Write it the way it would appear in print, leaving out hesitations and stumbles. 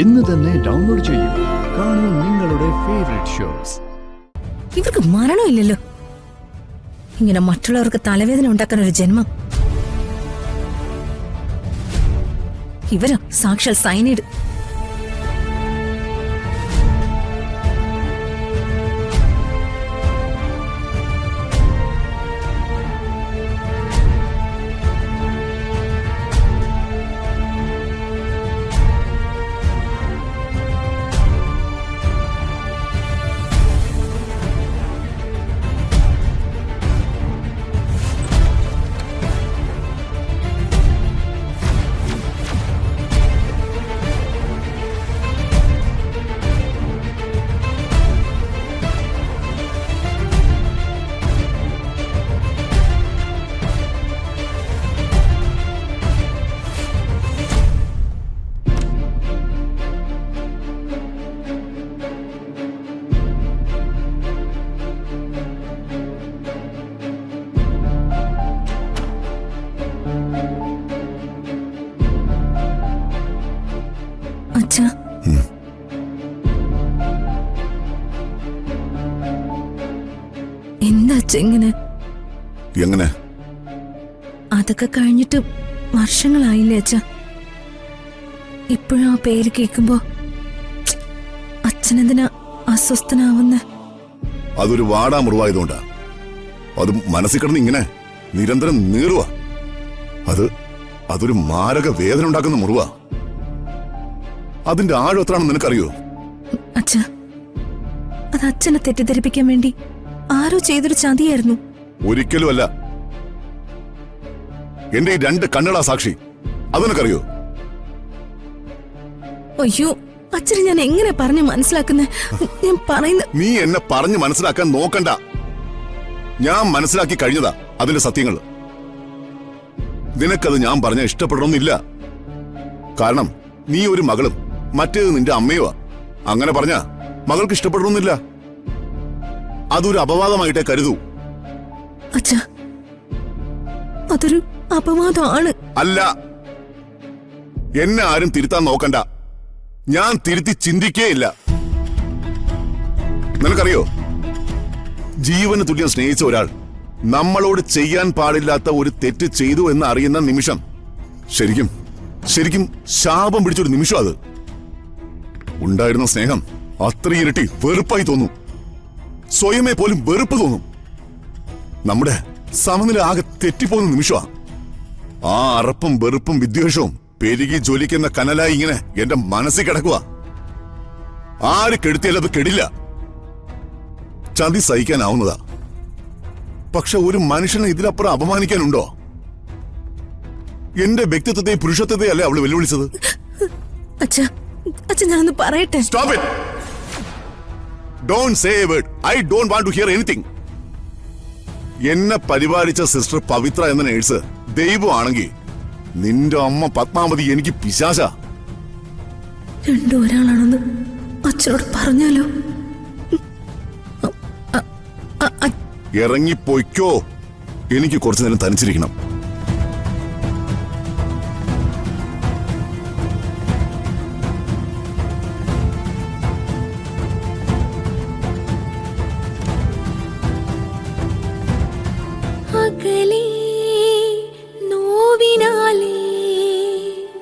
ഇന്ന് തന്നെ ഡൗൺലോഡ് ചെയ്യൂ. കാണൂ നിങ്ങളുടെ ഫേവറേറ്റ് ഷോസ്. ഇവർക്ക് മരണമില്ലല്ലോ. ഇങ്ങനെ മറ്റുള്ളവർക്ക് തലവേദന ഉണ്ടാക്കാൻ ഒരു ജന്മം. ഇവരോ സാക്ഷാൽ സൈനൈഡ്. അച്ഛാ, എന്താ അച്ഛ ഇങ്ങനെ? എങ്ങനെ? അതൊക്കെ കഴിഞ്ഞിട്ട് വർഷങ്ങളായില്ലേ അച്ഛ. ഇപ്പോഴും ആ പേര് കേൾക്കുമ്പോ അച്ഛനെന്തിനാ അസ്വസ്ഥനാവുന്ന? അതൊരു വാടാ മുറിവായതുകൊണ്ടാ. അത് മനസ്സിൽ കിടന്ന് ഇങ്ങനെ നിരന്തരം നീറുവാ. അതൊരു മാരക വേദന ഉണ്ടാക്കുന്ന മുറിവാ. അതിന്റെ ആഴം എത്രയാണെന്ന് നിനക്കറിയോ? അച്ഛ, അത് അച്ഛനെ തെറ്റിദ്ധരിപ്പിക്കാൻ വേണ്ടി ആരോ ചെയ്തൊരു ചതിയായിരുന്നു. ഒരിക്കലുമല്ല. എന്റെ ഈ 2 കണ്ണുകളാ സാക്ഷി. അത് നിനക്കറിയോ? അയ്യോ, അച്ഛനെ ഞാൻ എങ്ങനെ പറഞ്ഞു മനസ്സിലാക്കുന്നേ? ഞാൻ പറയുന്ന നീ എന്നെ പറഞ്ഞു മനസ്സിലാക്കാൻ നോക്കണ്ട. ഞാൻ മനസ്സിലാക്കി കഴിഞ്ഞതാ അതിന്റെ സത്യങ്ങൾ. നിനക്കത് ഞാൻ പറഞ്ഞ ഇഷ്ടപ്പെടണമെന്നില്ല. കാരണം നീ ഒരു മകളും മറ്റേത് നിന്റെ അമ്മയുവാ. അങ്ങനെ പറഞ്ഞ മകൾക്ക് ഇഷ്ടപ്പെടണമെന്നില്ല. അതൊരു അപവാദമായിട്ടേ കരുതൂ. അച്ഛാ, അതൊരു അപവാദമാണ്. അല്ല, എന്നെ ആരും തിരുത്താൻ നോക്കണ്ട. ഞാൻ തിരുത്തി ചിന്തിക്കേയില്ല. നിനക്കറിയോ, ജീവന് തുല്യം സ്നേഹിച്ച ഒരാൾ നമ്മളോട് ചെയ്യാൻ പാടില്ലാത്ത ഒരു തെറ്റ് ചെയ്തു എന്ന് അറിയുന്ന നിമിഷം ശരിക്കും ശാപം പിടിച്ചൊരു നിമിഷം. അത് ഉണ്ടായിരുന്ന സ്നേഹം അത്ര ഇരട്ടി വെറുപ്പായി തോന്നും. സ്വയമേ പോലും വെറുപ്പ് തോന്നും. നമ്മുടെ സമനില ആകെ തെറ്റിപ്പോകുന്ന നിമിഷമാ. ആ അറപ്പും വെറുപ്പും വിദ്വേഷവും പെരുകി ജ്വലിക്കുന്ന കനലായി ഇങ്ങനെ എന്റെ മനസ്സിൽ കിടക്കുക. ആര് കെടുത്തിയാലും അത് കെടില്ല. ചതി സഹിക്കാനാവുന്നതാ. പക്ഷെ ഒരു മനുഷ്യനെ ഇതിലപ്പുറം അപമാനിക്കാനുണ്ടോ? എന്റെ വ്യക്തിത്വത്തെയും പുരുഷത്വത്തെയും അല്ലേ അവള് വെല്ലുവിളിച്ചത്? അച്ഛാ, അച്ഛൻ ഞാനൊന്ന് പറയട്ടെ. Stop it! Don't say a word. I don't want to hear anything. എന്നെ പരിപാലിച്ച സിസ്റ്റർ പവിത്ര എന്ന നേഴ്സ് ദൈവമാണെങ്കിൽ നിന്റെ അമ്മ പത്മാവതി എനിക്ക് പിശാച. രണ്ടും ഒരാളാണെന്ന് അച്ഛനോട് പറഞ്ഞാലോ? ഇറങ്ങിപ്പോയിക്കോ. എനിക്ക് കുറച്ചു നേരം തനിച്ചിരിക്കണം.